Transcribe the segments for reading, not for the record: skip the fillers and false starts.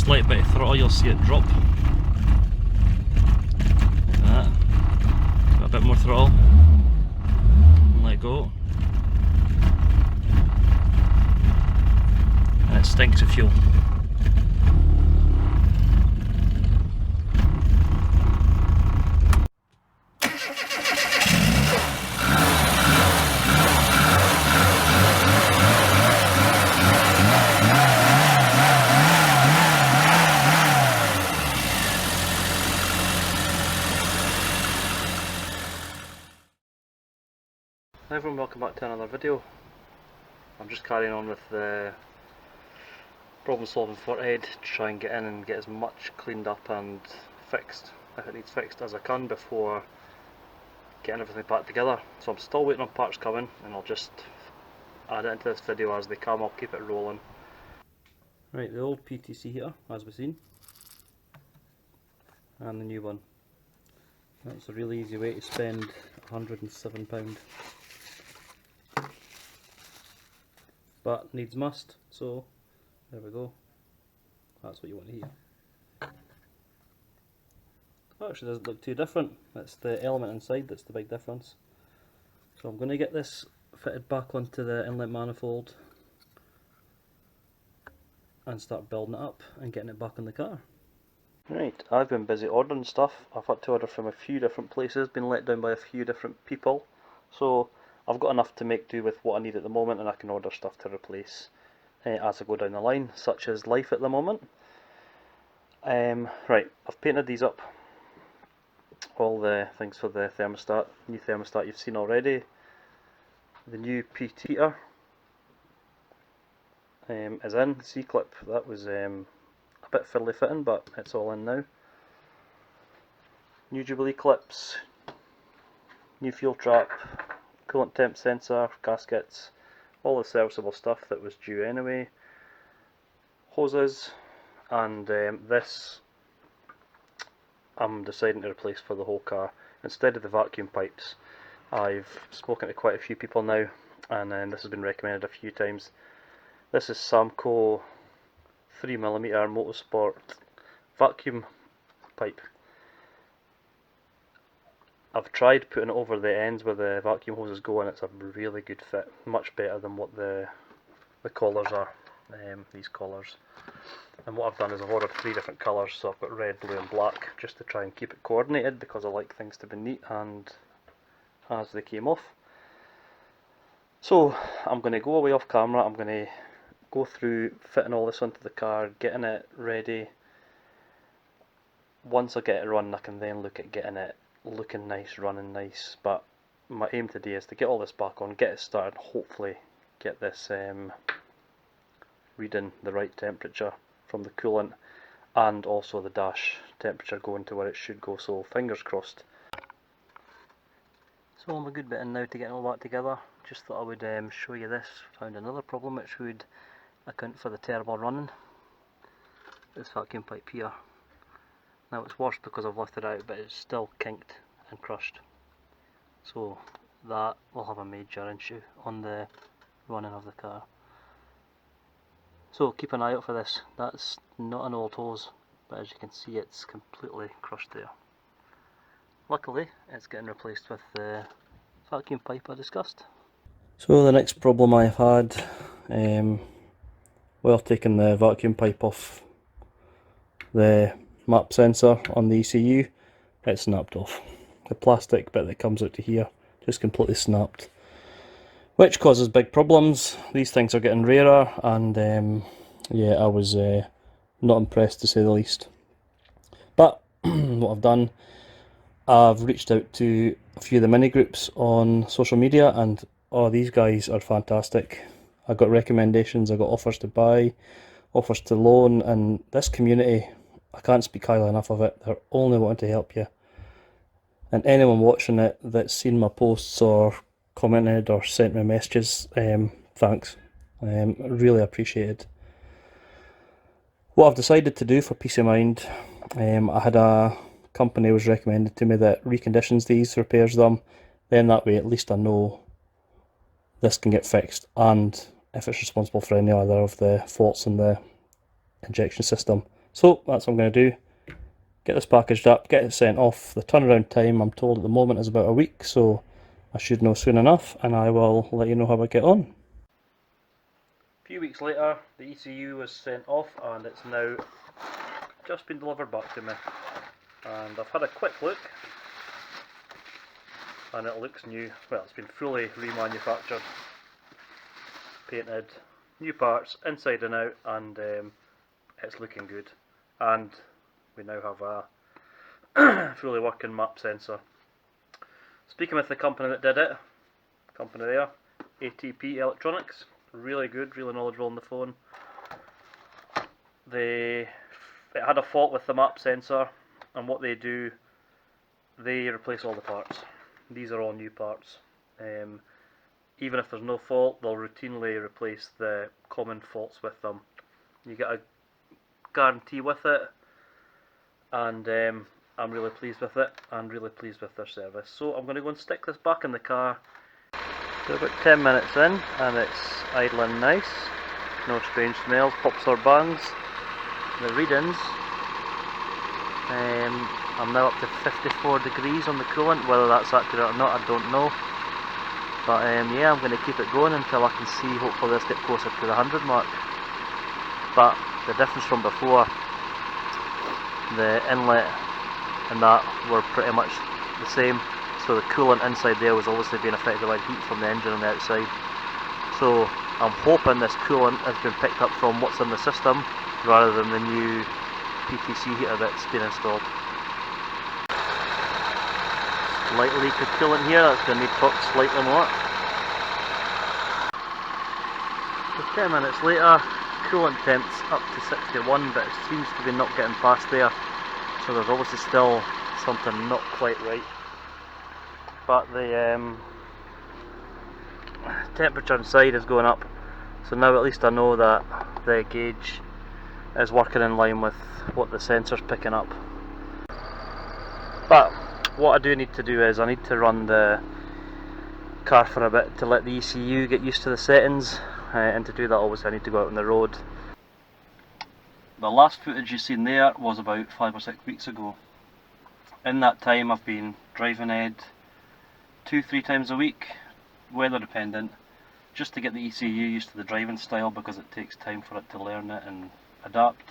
slight bit of throttle, you'll see it drop. Like that. Got a bit more throttle. And let go. And it stinks of fuel. Hi everyone, welcome back to another video. I'm just carrying on with the problem solving for Ed to try and get in and get as much cleaned up and fixed, if it needs fixed, as I can before getting everything back together. So I'm still waiting on parts coming, and I'll just add it into this video as they come. I'll keep it rolling. Right, the old PTC heater, as we've seen, and the new one. That's a really easy way to spend £107. But needs must, so there we go. That's what you want to hear. Actually doesn't look too different. It's the element inside that's the big difference. So I'm going to get this fitted back onto the inlet manifold and start building it up and getting it back in the car. Right, I've been busy ordering stuff. I've had to order from a few different places, been let down by a few different people. So I've got enough to make do with what I need at the moment, and I can order stuff to replace as I go down the line, such as life at the moment. Right, I've painted these up. All the things for the thermostat. New thermostat you've seen already. The new PT heater is in. The C-clip, that was a bit fiddly fitting, but it's all in now. New Jubilee clips. New fuel trap. Coolant temp sensor, gaskets, all the serviceable stuff that was due anyway, hoses, and this I'm deciding to replace for the whole car. Instead of the vacuum pipes, I've spoken to quite a few people now, and this has been recommended a few times. This is Samco 3mm Motorsport vacuum pipe. I've tried putting it over the ends where the vacuum hoses go, and it's a really good fit, much better than what the collars are, these collars. And what I've done is I've ordered 3 different colours, so I've got red, blue and black, just to try and keep it coordinated, because I like things to be neat and as they came off. So I'm going to go away off camera, I'm going to go through fitting all this onto the car, getting it ready. Once I get it running, I can then look at getting it looking nice, running nice, but my aim today is to get all this back on, get it started, hopefully get this reading the right temperature from the coolant, and also the dash temperature going to where it should go, so fingers crossed. So I'm a good bit in now to get all that together. Just thought I would show you this. Found another problem which would account for the terrible running. This vacuum pipe here. Now it's worse because I've lifted it out, but it's still kinked and crushed. So that will have a major issue on the running of the car. So keep an eye out for this. That's not an old hose, but as you can see it's completely crushed there. Luckily it's getting replaced with the vacuum pipe I discussed. So the next problem I've had, while taking the vacuum pipe off the map sensor on the ECU, it snapped off. The plastic bit that comes out to here just completely snapped, which causes big problems. These things are getting rarer, and yeah, I was not impressed to say the least. But what I've done, I've reached out to a few of the mini groups on social media, and oh, these guys are fantastic. I got recommendations, I got offers to buy, offers to loan, and this community, I can't speak highly enough of it. They're only wanting to help you. And anyone watching it that's seen my posts or commented or sent me messages, thanks. Really appreciated. What I've decided to do for peace of mind, I had a company was recommended to me that reconditions these, repairs them, then that way at least I know this can get fixed, and if it's responsible for any other of the faults in the injection system, So that's what I'm going to do. Get this packaged up, get it sent off. The turnaround time I'm told at the moment is about a week, so I should know soon enough, and I will let you know how I get on. A few weeks later, the ECU was sent off and it's now just been delivered back to me. And I've had a quick look and it looks new. Well, it's been fully remanufactured, painted, new parts inside and out, and it's looking good. And we now have a fully working map sensor. Speaking with the company that did it, company there, ATP Electronics, really good, really knowledgeable on the phone. It had a fault with the map sensor, and what they do, they replace all the parts. These are all new parts. Even if there's no fault, they'll routinely replace the common faults with them. You get a guarantee with it, and I'm really pleased with it, and really pleased with their service. So I'm going to go and stick this back in the car. So about 10 minutes in, and it's idling nice, no strange smells, pops or bangs. The readings, I'm now up to 54 degrees on the coolant. Whether that's accurate or not, I don't know. But yeah, I'm going to keep it going until I can see, hopefully this get closer to the 100 mark. But the difference from before, the inlet and that were pretty much the same. So the coolant inside there was obviously being affected by heat from the engine on the outside. So I'm hoping this coolant has been picked up from what's in the system rather than the new PTC heater that's been installed. Slight leak of coolant here, that's going to need torqued slightly more. So 10 minutes later, coolant temp's up to 61, but it seems to be not getting past there. So there's obviously still something not quite right. But the temperature inside is going up, so now at least I know that the gauge is working in line with what the sensor's picking up. But what I do need to do is I need to run the car for a bit to let the ECU get used to the settings, and to do that obviously I need to go out on the road. The last footage you've seen there was about 5 or 6 weeks ago. In that time I've been driving Ed 2-3 times a week, weather dependent, just to get the ECU used to the driving style, because it takes time for it to learn it and adapt,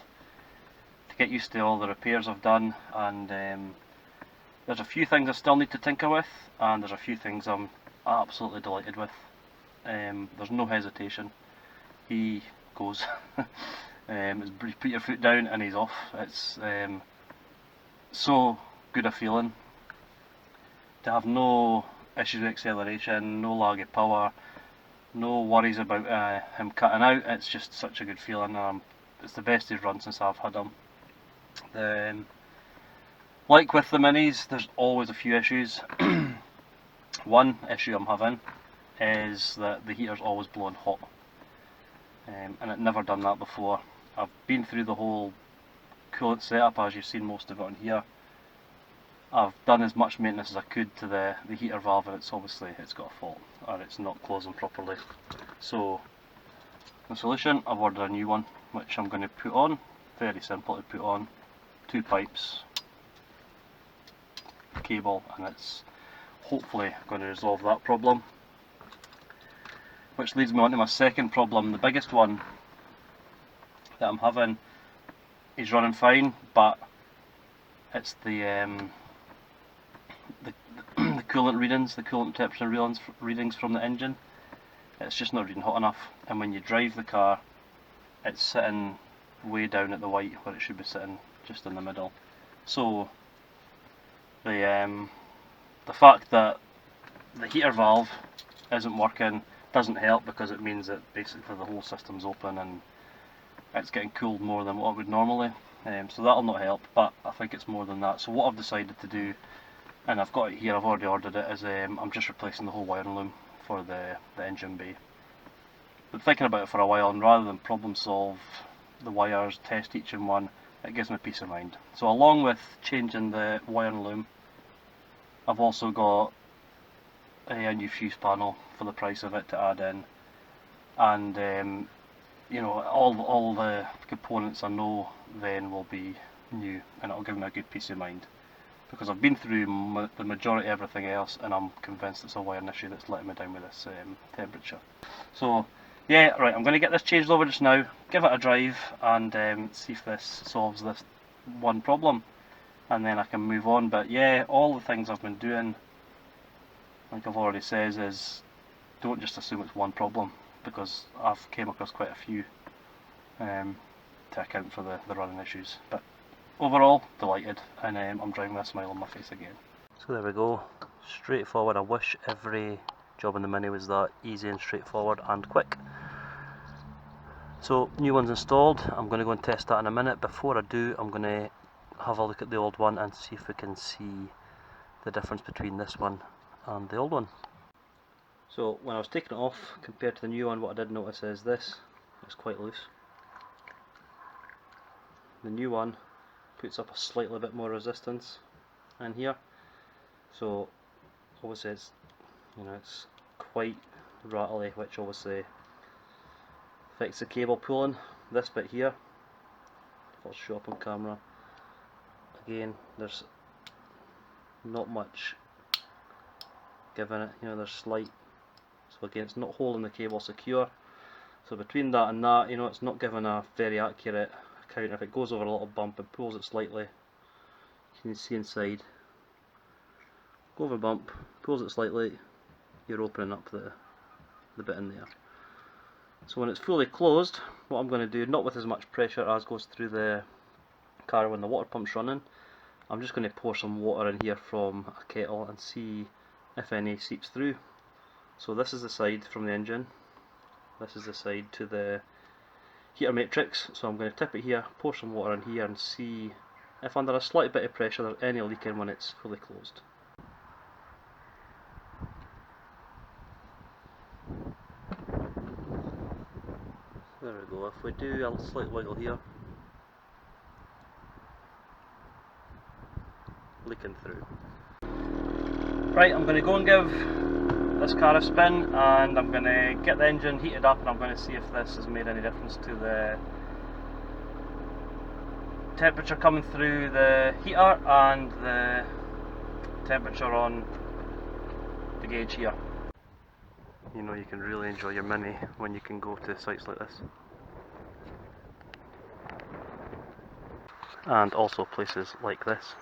to get used to all the repairs I've done. And there's a few things I still need to tinker with, and there's a few things I'm absolutely delighted with. There's no hesitation, he goes. You put your foot down and he's off. It's so good a feeling to have no issues with acceleration, no lag of power, no worries about him cutting out. It's just such a good feeling. It's the best he's run since I've had him. Like with the minis, there's always a few issues. One issue I'm having is that the heater's always blowing hot, and it never done that before. I've been through the whole coolant setup, as you've seen most of it on here. I've done as much maintenance as I could to the heater valve, and it's got a fault, or it's not closing properly. So the solution, I've ordered a new one, which I'm going to put on. Very simple to put on. 2 pipes, cable, and it's hopefully going to resolve that problem. Which leads me on to my second problem. The biggest one that I'm having is running fine, but it's the coolant readings, the coolant temperature readings from the engine. It's just not reading hot enough, and when you drive the car, it's sitting way down at the white where it should be sitting just in the middle. So the fact that the heater valve isn't working doesn't help, because it means that basically the whole system's open and it's getting cooled more than what it would normally. So that'll not help, but I think it's more than that. So what I've decided to do, and I've got it here, I've already ordered it, is I'm just replacing the whole wiring loom for the engine bay. Been thinking about it for a while, and rather than problem solve the wires, test each in one, it gives me peace of mind. So along with changing the wiring loom, I've also got a new fuse panel for the price of it to add in, and you know, all the components I know then will be new, and it'll give me a good peace of mind. Because I've been through the majority of everything else, and I'm convinced it's a wiring issue that's letting me down with this temperature. So yeah, right, I'm going to get this changed over just now, give it a drive, and see if this solves this one problem, and then I can move on. But yeah, all the things I've been doing, like I've already said, is don't just assume it's one problem, because I've came across quite a few to account for the running issues. But overall, delighted, and I'm driving with a smile on my face again. So there we go, straightforward. I wish every job in the Mini was that easy and straightforward and quick. So new one's installed, I'm going to go and test that in a minute. Before I do, I'm going to have a look at the old one and see if we can see the difference between this one and the old one. So when I was taking it off compared to the new one, what I did notice is this is quite loose. The new one puts up a slightly bit more resistance in here, so obviously it's, you know, it's quite rattly, which obviously affects the cable pulling. This bit here, if I'll show up on camera again, there's not much give in it, you know, there's slight, so again it's not holding the cable secure. So between that and that, you know, it's not giving a very accurate account. If it goes over a little bump and pulls it slightly, you can see inside, go over a bump, pulls it slightly, you're opening up the bit in there. So when it's fully closed, what I'm going to do, not with as much pressure as goes through the car when the water pump's running, I'm just going to pour some water in here from a kettle and see if any seeps through. So this is the side from the engine, this is the side to the heater matrix, so I'm going to tip it here, pour some water in here and see if under a slight bit of pressure there's any leaking when it's fully closed. There we go, if we do a slight wiggle here, leaking through. Right, I'm going to go and give this car a spin, and I'm going to get the engine heated up, and I'm going to see if this has made any difference to the temperature coming through the heater and the temperature on the gauge here. You know, you can really enjoy your Mini when you can go to sites like this, and also places like this.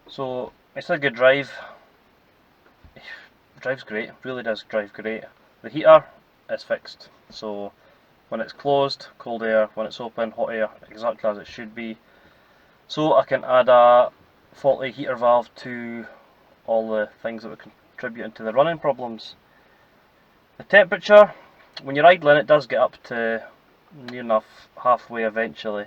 So it's a good drive. It drives great, really does drive great. The heater is fixed, so when it's closed, cold air, when it's open, hot air, exactly as it should be. So I can add a faulty heater valve to all the things that would contribute to the running problems. The temperature, when you're idling, it does get up to near enough halfway eventually.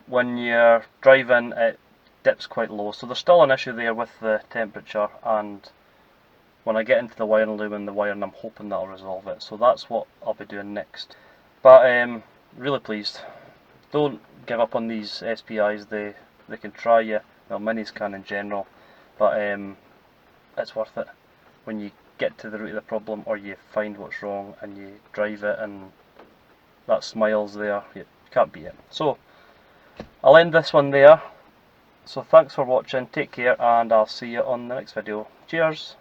When you're driving, it dips quite low, so there's still an issue there with the temperature, and when I get into the wiring loom and the wiring, I'm hoping that'll resolve it. So that's what I'll be doing next. But really pleased. Don't give up on these SPIs, they can try you, well, Minis can in general, but it's worth it. When you get to the root of the problem, or you find what's wrong and you drive it and that smile's there, you can't beat it. So I'll end this one there. So thanks for watching, take care, and I'll see you on the next video. Cheers!